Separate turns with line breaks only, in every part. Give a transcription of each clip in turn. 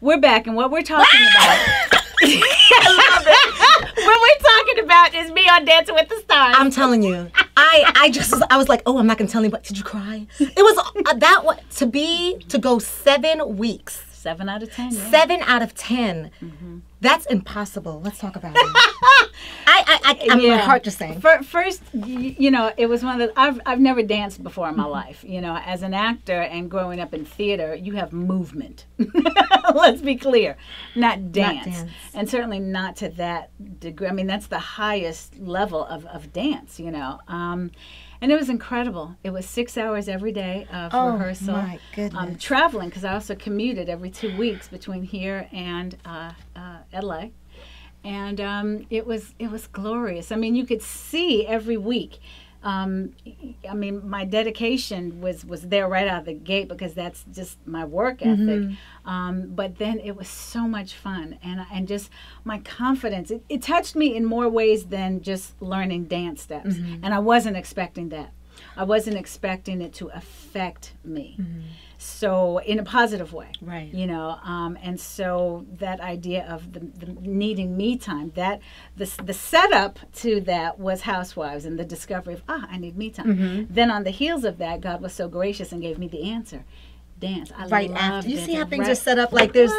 we're back, and what we're talking about. What we're talking about is me on Dancing with the Stars.
I'm telling you, I was like, oh, I'm not gonna tell anybody. Did you cry? It was to go 7 weeks.
7 out of 10. Yeah.
7 out of 10. Mm-hmm. That's impossible. Let's talk about it. My heart just saying.
First, you know, it was one of the, I've never danced before in my life. You know, as an actor and growing up in theater, you have movement. Let's be clear. Not dance. And certainly not to that degree. I mean, that's the highest level of dance, you know. And it was incredible. It was 6 hours every day of rehearsal. Oh, my goodness. Traveling, because I also commuted every 2 weeks between here and LA. And it was glorious. I mean, you could see every week. I mean, my dedication was there right out of the gate because that's just my work ethic. Mm-hmm. But then it was so much fun, and just my confidence. It touched me in more ways than just learning dance steps, mm-hmm. and I wasn't expecting that. I wasn't expecting it to affect me. Mm-hmm. So in a positive way,
right?
You know, and so that idea of the needing me time, that the setup to that was Housewives and the discovery of I need me time. Mm-hmm. Then on the heels of that, God was so gracious and gave me the answer: dance. I
right after. You see how things are set up like there's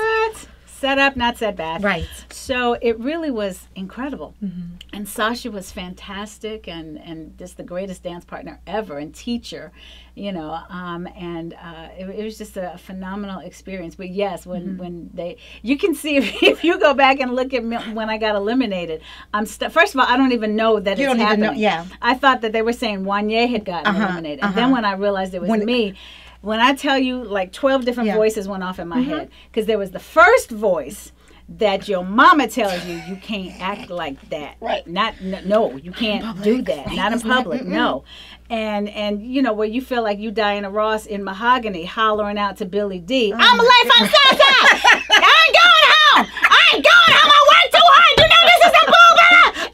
set up, not set back.
Right.
So it really was incredible.
Mm-hmm.
And Sasha was fantastic and just the greatest dance partner ever and teacher, you know, it was just a phenomenal experience. But yes, when you can see if you go back and look at me when I got eliminated, first of all, I don't even know that it's happening. Even know,
yeah.
I thought that they were saying Wanya had gotten eliminated. And then when I realized it was me, when I tell you, like 12 different voices went off in my head, because there was the first voice that your mama tells you can't act like that.
Right.
No, you can't do that. Not in public. No. And you know, where you feel like you Diana Ross in Mahogany hollering out to Billy D, I'm late for the Southside. I ain't going home. I ain't going home. I worked too hard. You know this is a boo.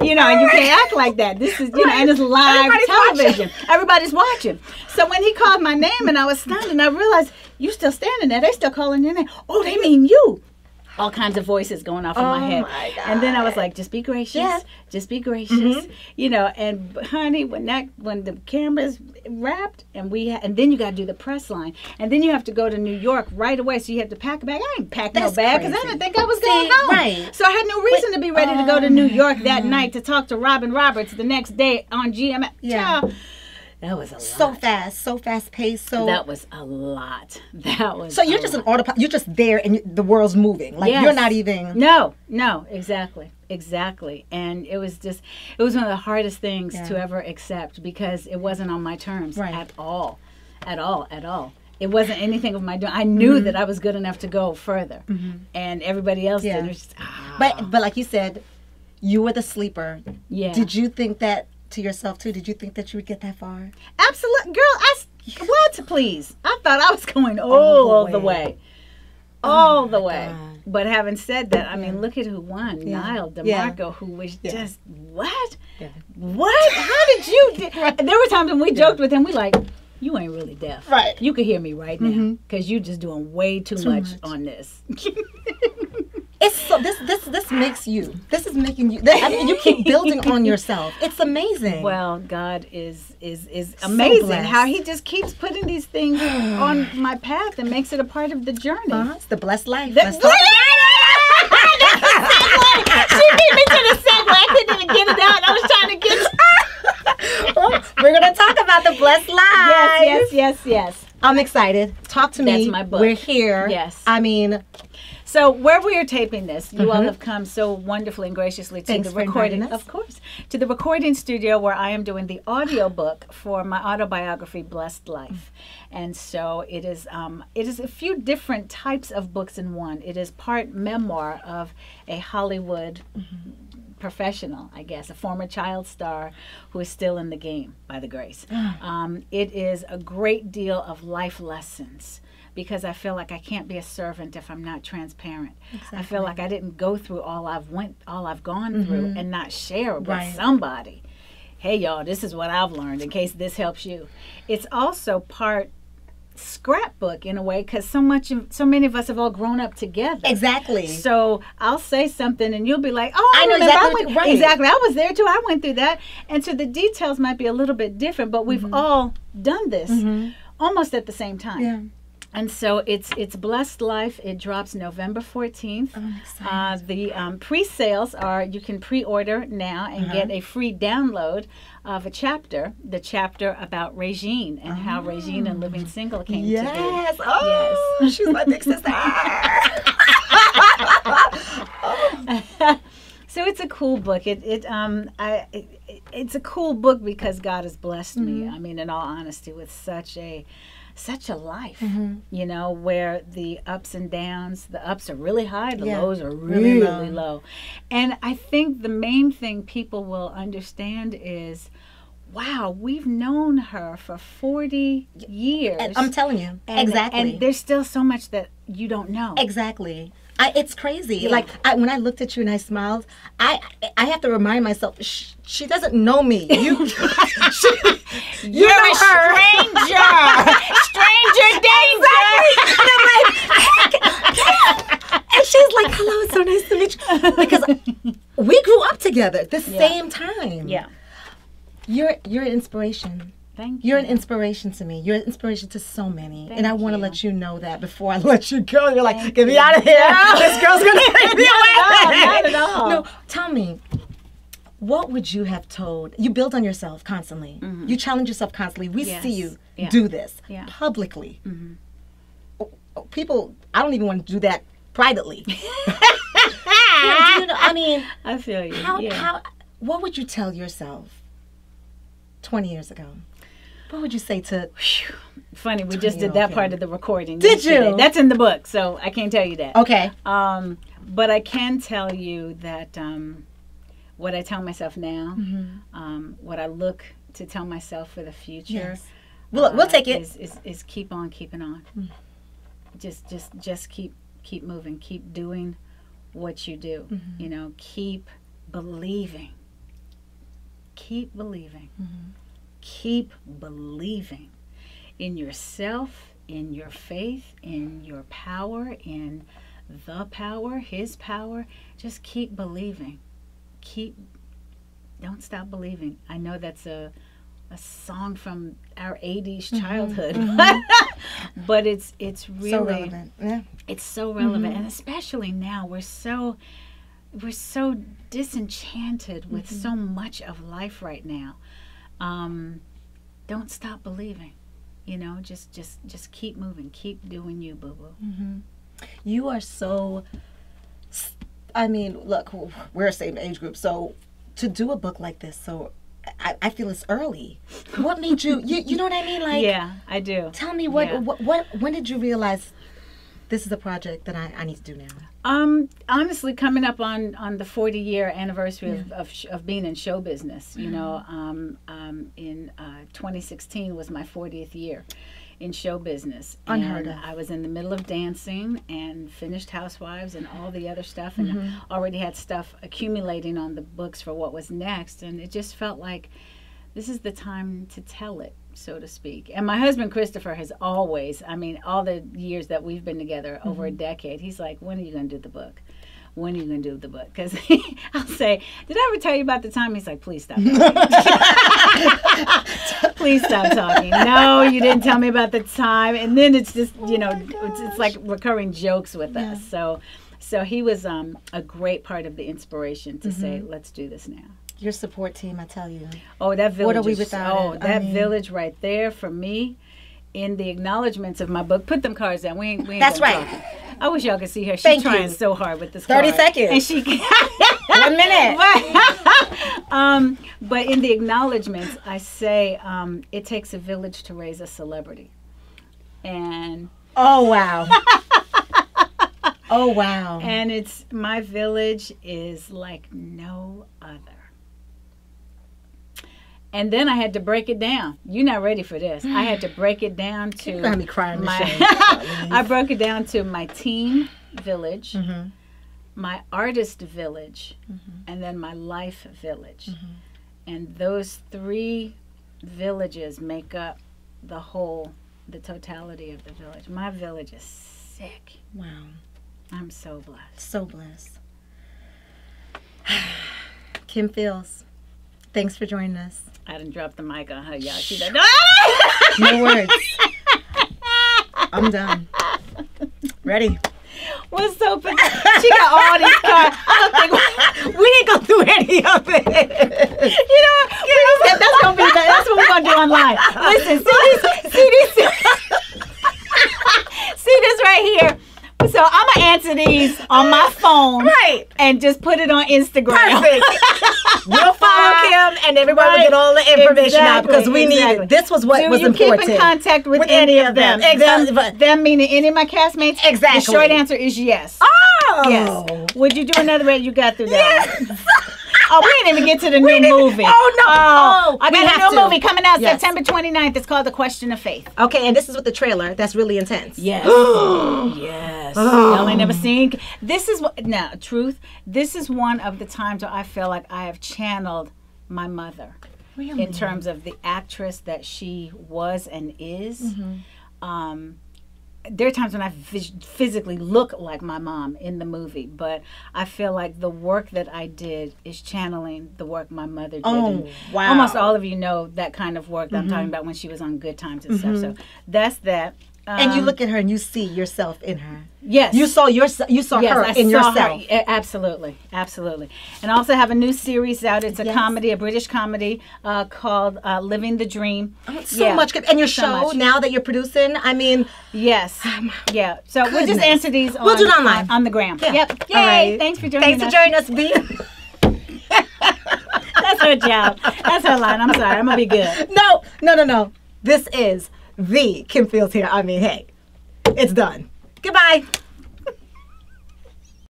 You know, and you can't act like that. This is, you know, and it's live television. Everybody's watching. So when he called my name and I was stunned and I realized, you still standing there. They still calling your name. Oh, they mean you. All kinds of voices going off in my head.
My God.
And then I was like, just be gracious. Yeah. Just be gracious. Mm-hmm. You know, and honey, when the camera's wrapped and then you got to do the press line. And then you have to go to New York right away. So you have to pack a bag. I ain't packed no bag because I didn't think I was going home.
Right.
So I had no reason to be ready to go to New York that night to talk to Robin Roberts the next day on GMA.
Yeah.
That was a lot.
So fast paced. So
that was a lot. That was.
So you're just an autopilot. You're just there, and the world's moving. Like you're not even.
No, exactly. And it was one of the hardest things to ever accept because it wasn't on my terms at all. It wasn't anything of my doing. I knew that I was good enough to go further, and everybody else did. It was just,
But like you said, you were the sleeper.
Yeah.
Did you think that to yourself too? Did you think that you would get that far?
Absolutely, girl. What? Please, I thought I was going all the way. All the way.
God.
But having said that, I mean, look at who won. Niall DeMarco, who was just what? Yeah. What? How did you? There were times when we joked with him. We like, you ain't really deaf.
Right.
You could hear me right now because you just doing way too much on this.
It's so this makes you. This is making you. I mean, you keep building on yourself. It's amazing.
Well, God is amazing. So how He just keeps putting these things on my path and makes it a part of the journey.
It's the blessed life.
She beat me to the segue. I couldn't even get it out. I was trying to get.
We're gonna talk about the blessed life.
Yes.
I'm excited. Talk to me.
That's my book.
We're here.
Yes.
I mean.
So where we are taping this, you all have come so wonderfully and graciously to the recording, of course, to the recording studio where I am doing the audio book for my autobiography, Blessed Life. And so it is a few different types of books in one. It is part memoir of a Hollywood professional, I guess, a former child star who is still in the game by the grace. It is a great deal of life lessons. Because I feel like I can't be a servant if I'm not transparent. Exactly. I feel like I didn't go through all I've gone through and not share it with somebody. Hey y'all, this is what I've learned in case this helps you. It's also part scrapbook in a way, because so many of us have all grown up together.
Exactly.
So I'll say something and you'll be like, oh, I know
exactly. Right.
Exactly. I was there too. I went through that. And so the details might be a little bit different, but we've all done this almost at the same time.
Yeah.
And so it's Blessed Life. It drops November 14th.
Oh, I'm excited.
The pre-sales are, you can pre-order now and get a free download of the chapter about Regine and how Regine and Living Single came to be.
Yes. Oh, yes. She's my big sister.
So it's a cool book. It's a cool book because God has blessed me. I mean, in all honesty, with such a life, you know, where the ups and downs, the ups are really high, the lows are really low. And I think the main thing people will understand is, wow, we've known her for 40 years.
And I'm telling you, exactly.
And there's still so much that you don't know.
Exactly. It's crazy. Yeah. Like, when I looked at you and I smiled, I have to remind myself, she doesn't know me. You
You're a stranger. Stranger danger.
And I'm like, and she's like, hello, it's so nice to meet you. Because we grew up together at the same time.
Yeah.
You're an inspiration.
Thank you.
You're an inspiration to me. You're an inspiration to so many. And I want to let you know that before I let you go. You're like, get me out of here. This girl's going to take me away.
No, not at all.
No, tell me, what would you have told? You build on yourself constantly. You challenge yourself constantly. We see you do this publicly. People, I don't even want to do that privately. I mean,
I feel you.
What would you tell yourself 20 years ago? What would you say to...
Funny, we just did that part of the recording.
Did you?
That's in the book, so I can't tell you that.
Okay.
But I can tell you that what I tell myself now, what I look to tell myself for the future...
Yes. We'll take it.
Is keep on keeping on. Just keep moving. Keep doing what you do. You know, keep believing. Keep believing. Keep believing in yourself, in your faith, in your power, in the power, His power. Just keep believing. Don't stop believing. I know that's a song from our 80s childhood, but it's really
so relevant. Yeah.
It's so relevant, and especially now we're so disenchanted with so much of life right now. Don't stop believing. You know, just keep moving. Keep doing you, boo-boo.
You are so... I mean, look, we're the same age group, so to do a book like this, so I feel it's early. What made you know what I mean? Like,
yeah, I do.
Tell me when did you realize this is a project that I need to do now?
Honestly, coming up on the 40-year anniversary of being in show business, you know, in 2016 was my 40th year in show business.
Unheard of.
I was in the middle of dancing and finished Housewives and all the other stuff, and already had stuff accumulating on the books for what was next, and it just felt like this is the time to tell it, so to speak. And my husband Christopher has always, I mean, all the years that we've been together, over a decade, he's like, when are you going to do the book? When are you going to do the book? Because I'll say, did I ever tell you about the time? He's like, please stop talking. Please stop talking. No, you didn't tell me about the time. And then it's just, you know, it's like recurring jokes with us. So he was a great part of the inspiration to say, let's do this now.
Your support team, I tell you.
Oh, that village.
What are we without?
That village right there for me. In the acknowledgments of my book, put them cards down. We ain't
That's right.
Talk. I wish y'all could see her. She's
Thank
trying
you.
so hard with this
30
card.
seconds.
And she
1 minute.
But in the acknowledgments, I say it takes a village to raise a celebrity. And
oh wow. Oh wow.
And it's my village is like no other. And then I had to break it down. You're not ready for this. I had to break it down to
You're gonna be crying
I broke it down to my teen village, my artist village, and then my life village. And those three villages make up the whole the totality of the village. My village is sick.
Wow.
I'm so blessed.
So blessed. Kim Fields, thanks for joining us.
I done dropped the mic on her, y'all. She done.
No words. I'm done. Ready?
What's so pathetic? She got all these cards. I don't think we didn't go through any of it. You know, that's what we're gonna do online. Listen, see this right here. So I'm gonna answer these on my phone,
right,
and just put it on Instagram.
Perfect. We'll follow Kim, and everybody will get all the information out because we need it. This was what was important.
Keep in contact with any of them?
Exactly.
Them meaning any of my castmates?
Exactly.
The short answer is yes.
Oh.
Yes. Would you do another way? You got through that. Yes. Oh, we didn't even get to the new movie.
Oh, no.
I got a new movie coming out September 29th. It's called The Question of Faith.
Okay, and this is with the trailer. That's really intense.
Yes. Yes. Y'all ain't never seen. This is what, now, truth, this is one of the times where I feel like I have channeled my mother. Really? In terms of the actress that she was and is. Mm-hmm. There are times when I physically look like my mom in the movie, but I feel like the work that I did is channeling the work my mother did.
Oh, wow.
Almost all of you know that kind of work that I'm talking about when she was on Good Times and stuff. So that's that.
And you look at her and you see yourself in her.
Yes.
You saw yourself. You saw her in yourself.
Her. Absolutely. Absolutely. And I also have a new series out. It's a comedy, a British comedy called Living the Dream.
Oh, so much good. And your show now that you're producing, I mean.
Yes. Yeah. So we'll just answer these
we'll do it online.
On the gram.
Yeah.
Yep. Yay.
All right.
Thanks for joining us.
Thanks for joining us, B.
That's her job. That's her line. I'm sorry. I'm going to be good.
No. This is the Kim Fields here. I mean, hey, it's done. Goodbye.